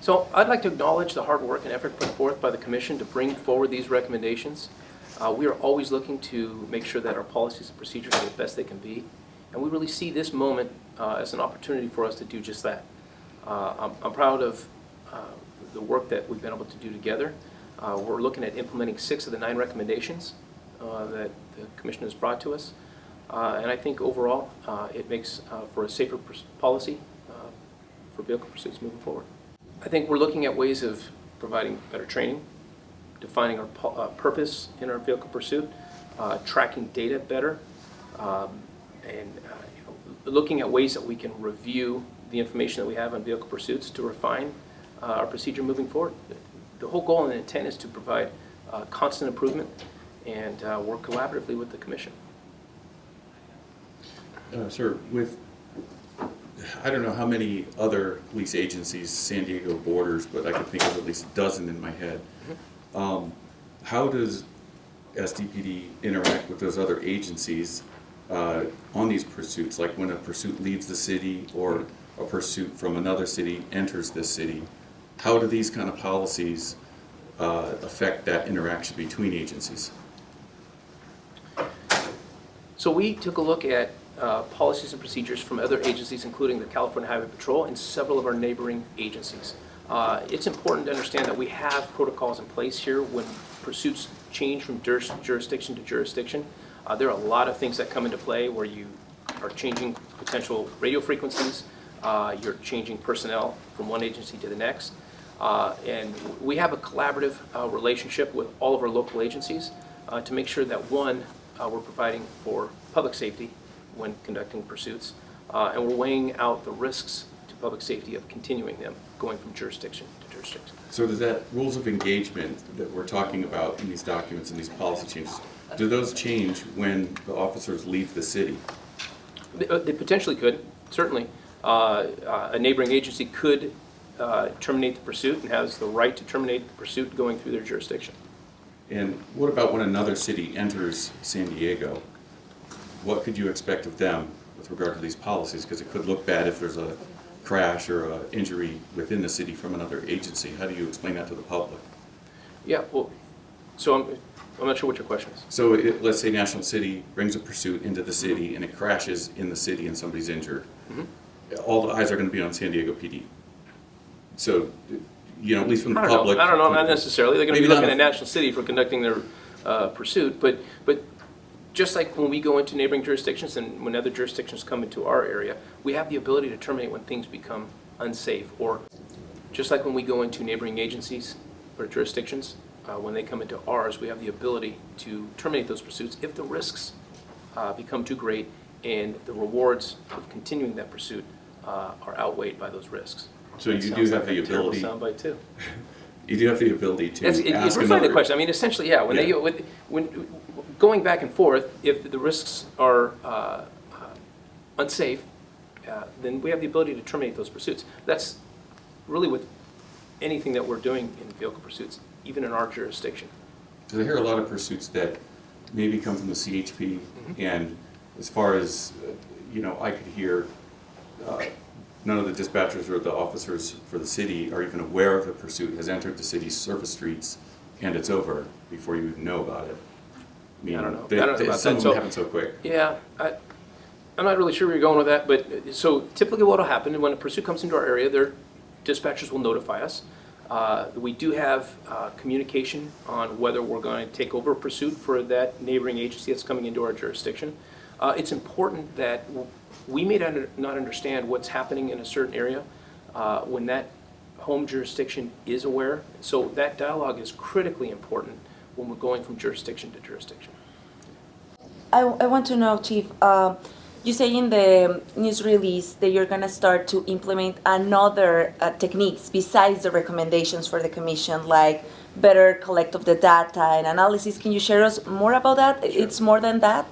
So I'd like to acknowledge the hard work and effort put forth by the Commission to bring forward these recommendations. We are always looking to make sure that our policies and procedures are the best they can be, and we really see this moment as an opportunity for us to do just that. I'm proud of the work that we've been able to do together. We're looking at implementing 6 of the 9 recommendations that the Commission has brought to us, and I think overall it makes for a safer policy for vehicle pursuits moving forward. I think we're looking at ways of providing better training, defining our purpose in our vehicle pursuit, tracking data better, and looking at ways that we can review the information that we have on vehicle pursuits to refine our procedure moving forward. The whole goal and intent is to provide constant improvement and work collaboratively with the Commission. Sir, with I don't know how many other police agencies San Diego borders, but I could think of at least a dozen in my head. How does SDPD interact with those other agencies on these pursuits? Like when a pursuit leaves the city or a pursuit from another city enters this city, how do these kind of policies affect that interaction between agencies? So we took a look at policies and procedures from other agencies, including the California Highway Patrol and several of our neighboring agencies. It's important to understand that we have protocols in place here when pursuits change from jurisdiction to jurisdiction. There are a lot of things that come into play where you are changing potential radio frequencies, you're changing personnel from one agency to the next, and we have a collaborative relationship with all of our local agencies to make sure that, one, we're providing for public safety when conducting pursuits, and we're weighing out the risks to public safety of continuing them, going from jurisdiction to jurisdiction. So does that rules of engagement that we're talking about in these documents and these policy changes, do those change when the officers leave the city? They potentially could, certainly. A neighboring agency could terminate the pursuit and has the right to terminate the pursuit going through their jurisdiction. And what about when another city enters San Diego? What could you expect of them with regard to these policies? Because it could look bad if there's a crash or an injury within the city from another agency. How do you explain that to the public? Yeah, well, so I'm not sure what your question is. So let's say National City brings a pursuit into the city and it crashes in the city and somebody's injured. All the eyes are going to be on San Diego PD. So, at least from the public. I don't know, not necessarily. They're going to be looking at National City for conducting their pursuit, but just like when we go into neighboring jurisdictions and when other jurisdictions come into our area, we have the ability to terminate when things become unsafe. Or just like when we go into neighboring agencies or jurisdictions, when they come into ours, we have the ability to terminate those pursuits if the risks become too great and the rewards of continuing that pursuit are outweighed by do risks. So you do have the ability. Soundbite too. You do have the ability to ask it's refining the question. I mean, essentially, yeah. When going back and forth, if the risks are unsafe, then we have the ability to terminate those pursuits. That's really with anything that we're doing in vehicle pursuits, even in our jurisdiction. So I hear a lot of pursuits that maybe come from the CHP, and as far as I could hear. None of the dispatchers or the officers for the city are even aware of the pursuit has entered the city's surface streets, and it's over before you even know about it. I don't know. I don't know about some that. of them happen so quick. Yeah, I'm not really sure where you're going with that, but so typically what will happen when a pursuit comes into our area, their dispatchers will notify us. We do have communication on whether we're going to take over a pursuit for that neighboring agency that's coming into our jurisdiction. It's important that we may not understand what's happening in a certain area when that home jurisdiction is aware. So that dialogue is critically important when we're going from jurisdiction to jurisdiction. I want to know, Chief, you say in the news release that you're going to start to implement another techniques besides the recommendations for the Commission, like better collect of the data and analysis. Can you share us more about that? Sure. It's more than that?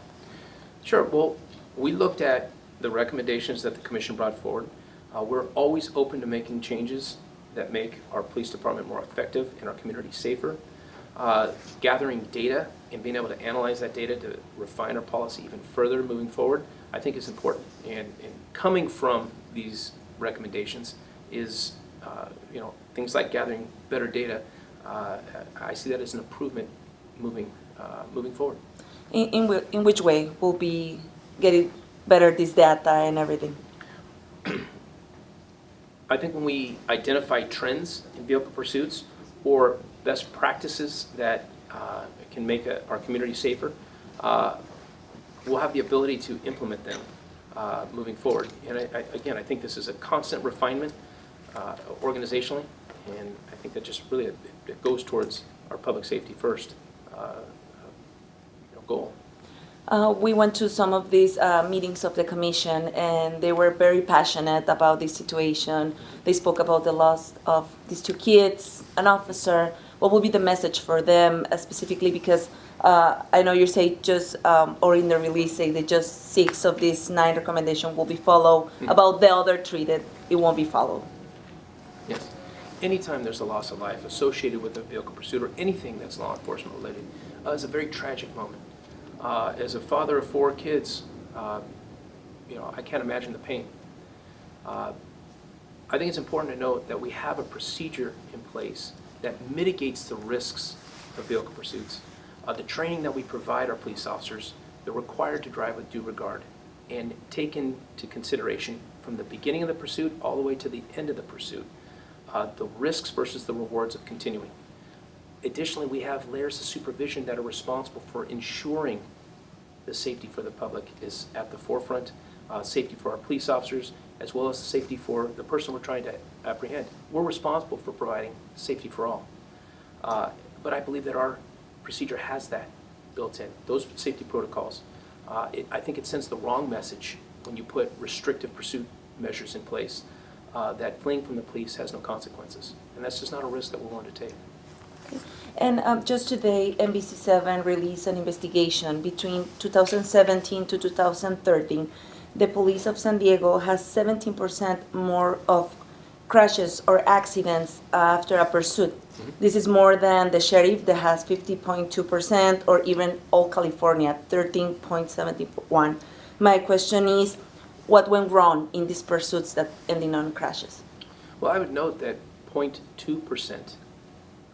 Sure. Well, we looked at the recommendations that the Commission brought forward. We're always open to making changes that make our police department more effective and our community safer. Gathering data and being able to analyze that data to refine our policy even further moving forward, I think is important. And coming from these recommendations is things like gathering better data, I see that as an improvement moving forward. In which way will be getting better this data and everything? I think when we identify trends in vehicle pursuits or best practices that can make our community safer, we'll have the ability to implement them moving forward. And again, I think this is a constant refinement organizationally, and I think that just really it goes towards our public safety first goal. We went to some of these meetings of the commission, and they were very passionate about this situation. They spoke about the loss of these 2 kids, an officer. What will be the message for them specifically? Because I know you say just, or in the release say that just 6 of these 9 recommendations will be followed. About the other 3 that it won't be followed. Yes. Anytime there's a loss of life associated with a vehicle pursuit or anything that's law enforcement related, it's a very tragic moment. As a father of 4 kids, I can't imagine the pain. I think it's important to note that we have a procedure in place that mitigates the risks of vehicle pursuits. The training that we provide our police officers, they're required to drive with due regard and take into consideration from the beginning of the pursuit all the way to the end of the pursuit, the risks versus the rewards of continuing. Additionally, we have layers of supervision that are responsible for ensuring the safety for the public is at the forefront, safety for our police officers, as well as safety for the person we're trying to apprehend. We're responsible for providing safety for all. But I believe that our procedure has that built in, those safety protocols. I think it sends the wrong message when you put restrictive pursuit measures in place, that fleeing from the police has no consequences. And that's just not a risk that we're willing to take. And just today, NBC7 released an investigation between 2017 to 2013. The police of San Diego has 17% more of crashes or accidents after a pursuit. This is more than the sheriff that has 50.2%, or even all California, 13.71. My question is, what went wrong in these pursuits that ended on crashes? Well, I would note that 0.2%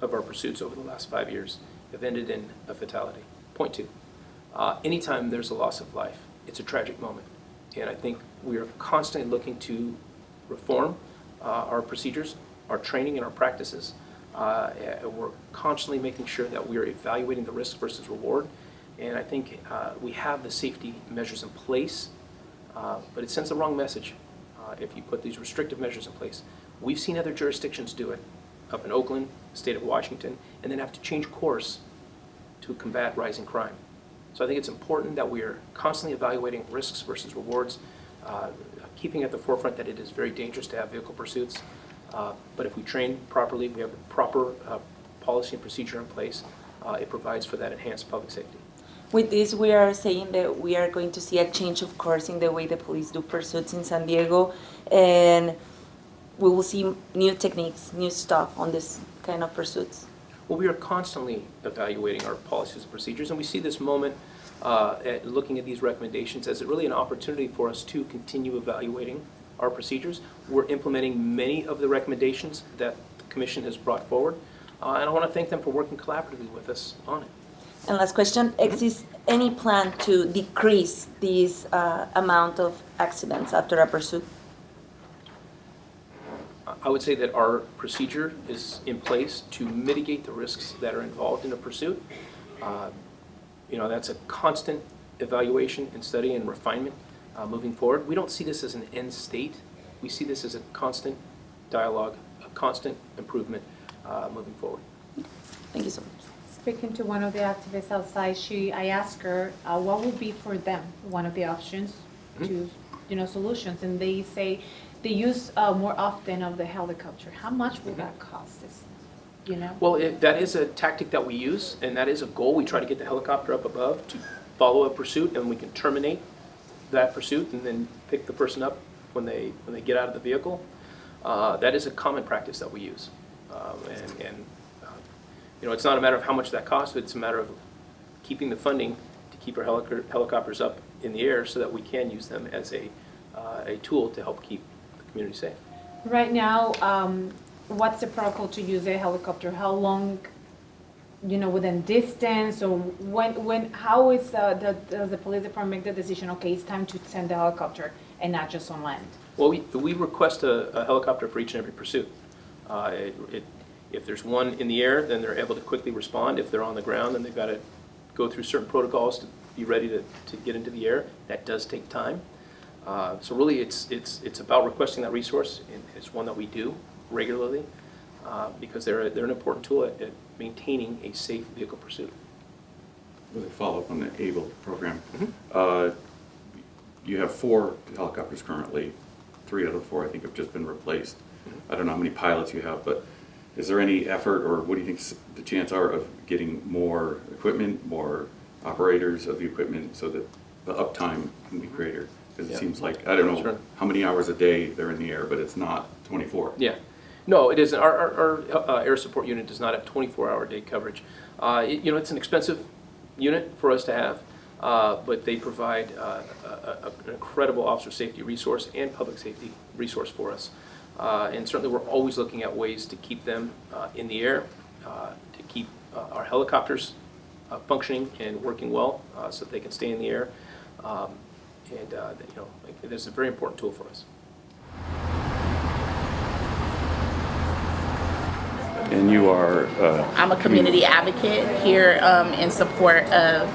of our pursuits over the last 5 years have ended in a fatality. 0.2. Anytime there's a loss of life, it's a tragic moment. And I think we are constantly looking to reform our procedures, our training, and our practices. We're constantly making sure that we are evaluating the risk versus reward. And I think we have the safety measures in place, but it sends the wrong message if you put these restrictive measures in place. We've seen other jurisdictions do it, up in Oakland, state of Washington, and then have to change course to combat rising crime. So I think it's important that we are constantly evaluating risks versus rewards, keeping at the forefront that it is very dangerous to have vehicle pursuits. But if we train properly, we have the proper policy and procedure in place, it provides for that enhanced public safety. With this, we are saying that we are going to see a change of course in the way the police do pursuits in San Diego, and we will see new techniques, new stuff on this kind of pursuits. Well, we are constantly evaluating our policies and procedures, and we see this moment at looking at these recommendations as really an opportunity for us to continue evaluating our procedures. We're implementing many of the recommendations that the Commission has brought forward, and I want to thank them for working collaboratively with us on it. And last question, exists any plan to decrease this amount of accidents after a pursuit? I would say that our procedure is in place to mitigate the risks that are involved in a pursuit. That's a constant evaluation and study and refinement moving forward. We don't see this as an end state. We see this as a constant dialogue, a constant improvement moving forward. Thank you so much. Speaking to one of the activists outside, I asked her what would be for them one of the options to, solutions, and they say they use more often of the helicopter. How much will that cost us? Well, that is a tactic that we use, and that is a goal. We try to get the helicopter up above to follow a pursuit, and we can terminate that pursuit and then pick the person up when they get out of the vehicle. That is a common practice that we use, it's not a matter of how much that costs. It's a matter of keeping the funding to keep our helicopters up in the air so that we can use them as a tool to help keep the community safe. Right now, what's the protocol to use a helicopter? How long, within distance, or how does the police department make the decision, okay, it's time to send the helicopter and not just on land? Well, we request a helicopter for each and every pursuit. If there's one in the air, then they're able to quickly respond. If they're on the ground, then they've got to go through certain protocols to be ready to get into the air. That does take time. So really, it's about requesting that resource. And it's one that we do regularly because they're an important tool at maintaining a safe vehicle pursuit. With a follow-up on the ABLE program. Mm-hmm. You have 4 helicopters currently. 3 out of the 4, I think, have just been replaced. I don't know how many pilots you have, but is there any effort, or what do you think the chance are of getting more equipment, more operators of the equipment, so that the uptime can be greater? Because it Yeah. seems like, I don't know Sure. how many hours a day they're in the air, but it's not 24. Yeah. No, it isn't. Our air support unit does not have 24-hour day coverage. It's an expensive unit for us to have, but they provide an incredible officer safety resource and public safety resource for us. And certainly we're always looking at ways to keep them in the air, to keep our helicopters functioning and working well so that they can stay in the air. This is a very important tool for us. And you are... I'm a community advocate here in support of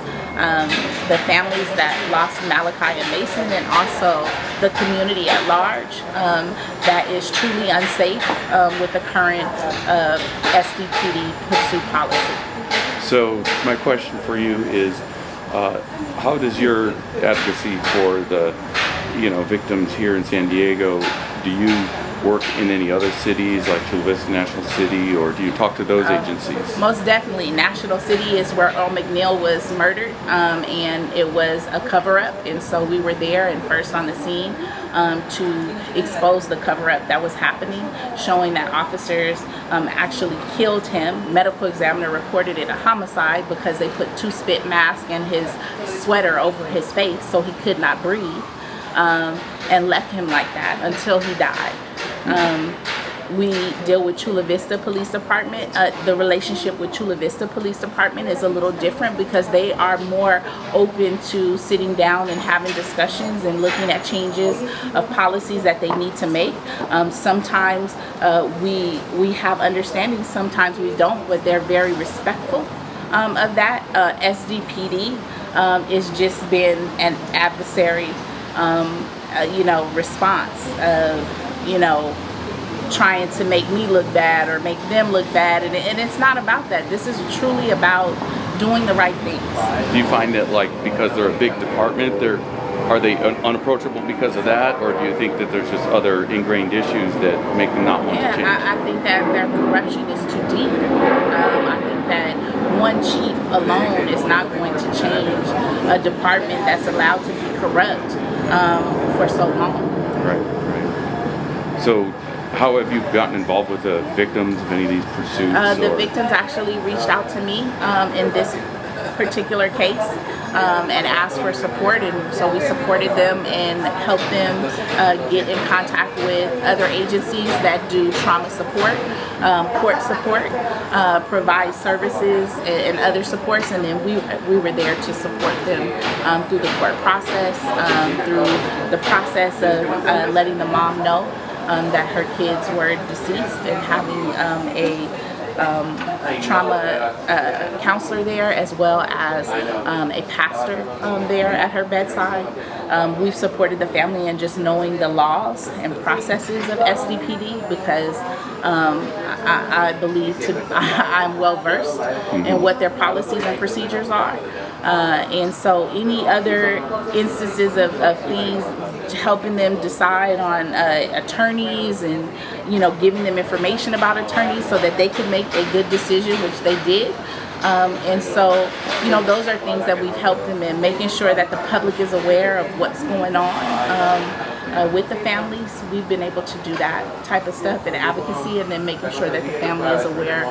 the families that lost Malachi and Mason, and also the community at large that is truly unsafe with the current SDPD pursuit policy. So my question for you is, how does your advocacy for the, victims here in San Diego, do you work in any other cities like Chula Vista National City, or do you talk to those agencies? Most definitely. National City is where Earl McNeil was murdered, and it was a cover-up, and so we were there and first on the scene to expose the cover-up that was happening, showing that officers actually killed him. Medical examiner reported it a homicide because they put 2 spit masks and his sweater over his face so he could not breathe, and left him like that until he died. We deal with Chula Vista Police Department. The relationship with Chula Vista Police Department is a little different because they are more open to sitting down and having discussions and looking at changes of policies that they need to make. Sometimes we have understanding, sometimes we don't, but they're very respectful of that. SDPD is just been an adversary response of, trying to make me look bad or make them look bad, and it's not about that. This is truly about doing the right things. Do you find that, because they're a big department, are they unapproachable because of that, or do you think that there's just other ingrained issues that make them not want to change? I think that their corruption is too deep. I think that one chief alone is not going to change a department that's allowed to be corrupt for so long. Right. So how have you gotten involved with the victims of any of these pursuits? The victims actually reached out to me in this particular case and asked for support, and so we supported them and helped them get in contact with other agencies that do trauma support, court support, provide services and other supports, and then we were there to support them through the court process, through the process of letting the mom know that her kids were deceased, and having a trauma counselor there, as well as a pastor there at her bedside. We've supported the family in just knowing the laws and processes of SDPD, because I believe I'm well versed in what their policies and procedures are. And so any other instances of things, helping them decide on attorneys, and giving them information about attorneys so that they can make a good decision, which they did. And so those are things that we've helped them in, making sure that the public is aware of what's going on with the families. We've been able to do that type of stuff in advocacy, and then making sure that the family is aware,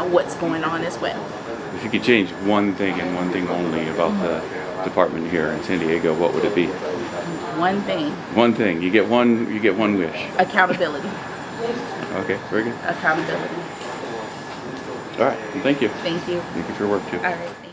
what's going on as well. If you could change one thing and one thing only about the department here in San Diego, what would it be? One thing. One thing. You get one wish. Accountability. Okay, very good. accountability. All right, well, thank you. Thank you. Thank you for your work, too. All right.